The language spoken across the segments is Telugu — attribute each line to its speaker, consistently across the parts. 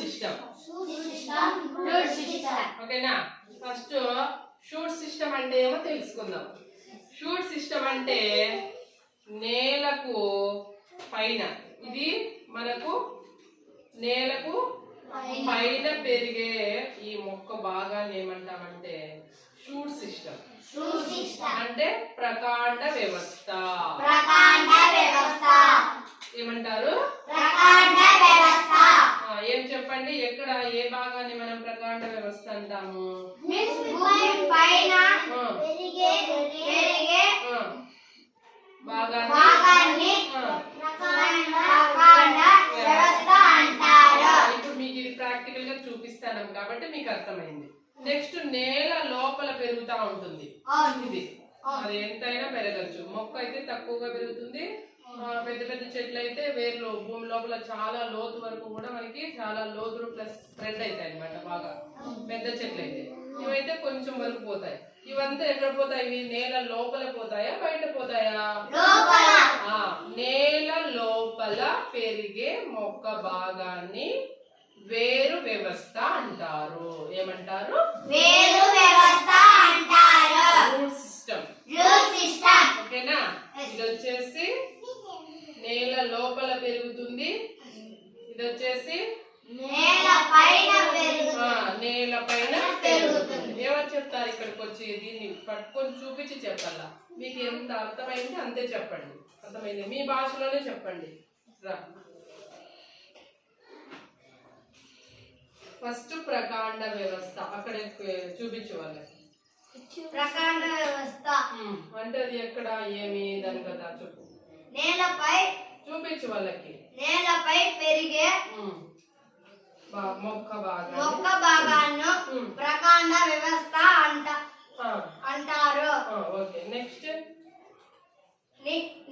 Speaker 1: సిస్టమ్. ఓకేనా? ఫస్ట్ షూట్ సిస్టమ్ అంటే ఏమో తెలుసుకుందాం. షూట్ సిస్టమ్ అంటే నేలకు పైన, ఇది మనకు నేలకు పైన పెరిగే ఈ మొక్క భాగాన్ని ఏమంటామంటే షూట్ సిస్టమ్. అంటే ప్రకాండ వ్యవస్థ. ఏమంటారు? ఏం చెప్పండి, ఎక్కడ ఏ భాగాన్ని మనం ప్రకాండ వ్యవస్థ అంటాము? ఇప్పుడు మీకు ఇది ప్రాక్టికల్ గా చూపిస్తాను కాబట్టి మీకు అర్థమైంది. నెక్స్ట్ నేల లోపల పెరుగుతా ఉంటుంది ఇది. అది ఎంతైనా పెరగచ్చు. మొక్క అయితే తక్కువగా పెరుగుతుంది. పెద్ద పెద్ద చెట్లు అయితే వేర్లు భూమి లోపల చాలా లోతు వరకు కూడా మనకి చాలా లోతులు ప్లస్ స్ప్రెడ్ అవుతాయి అన్నమాట. బాగా పెద్ద చెట్లు అయితే ఇవైతే కొంచెం వరకు పోతాయి. ఇవంతా ఎక్కడ పోతాయి? ఇవి నేల లోపల పోతాయా బయట పోతాయా? నేల లోపల పెరిగే మొక్క భాగాన్ని వేరు వ్యవస్థ అంటారు. ఏమంటారు?
Speaker 2: వేరు వ్యవస్థ అంటారు.
Speaker 1: Root system. ఓకేనా? ఇది వచ్చేసి నేల లోపల పెరుగుతుంది. ఇది వచ్చేసి
Speaker 2: నేల పైన పెరుగుతుంది.
Speaker 1: ఎవరు చెప్తారు ఇక్కడికి వచ్చి? దీన్ని పట్టుకొని చూపించి చెప్పాలా. మీకు ఎంత అర్థమైంది అంతే చెప్పండి. అర్థమైంది మీ భాషలోనే చెప్పండి. ఫస్ట్ ప్రకాండ వ్యవస్థ అక్కడ చూపించు వాళ్ళకి.
Speaker 2: ప్రకాండ వ్యవస్థ
Speaker 1: అంటే అది ఎక్కడ ఏమి దాని కదా చెప్పు.
Speaker 2: నేలపై
Speaker 1: చూపించు వాళ్ళకి.
Speaker 2: నేలపై పెరిగే
Speaker 1: మొక్క
Speaker 2: భాగాన్ని ప్రకాండ వ్యవస్థ అంటారు.
Speaker 1: ఓకే, నెక్స్ట్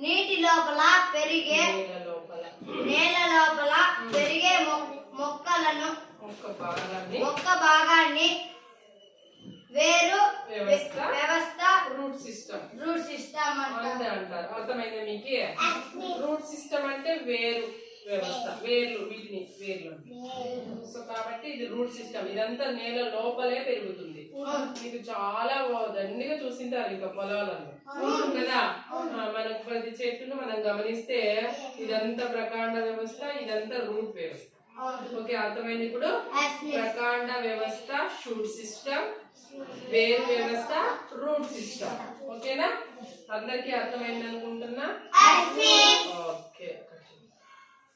Speaker 2: నీటి లోపల పెరిగే నేల లోపల పెరిగే మొక్క భాగాన్ని వేరు వ్యవస్థ
Speaker 1: రూట్ సిస్టమ్
Speaker 2: అంటారు.
Speaker 1: అర్థమైందా మీకు? రూట్ సిస్టమ్ అంటే వేరు వ్యవస్థ, వేర్లు, వీటిని వేర్లు. సో కాబట్టి ఇది రూట్ సిస్టమ్. ఇదంతా నేల లోపలే పెరుగుతుంది. మీకు చాలా దండిగా చూసింటారు ఇంకా పొలాలను కదా. మనకు ప్రతి చెట్టును మనం గమనిస్తే ఇదంతా ప్రకాండ వ్యవస్థ, ఇదంతా రూట్ వ్యవస్థ. ఓకే, అర్థమైంది ఇప్పుడు? ప్రకాండ వ్యవస్థ, షూట్ సిస్టమ్, వేరు వ్యవస్థ, రూట్ సిస్టమ్. ఓకేనా? అందరికీ అర్థమైంది అనుకుంటున్నా. ఓకే.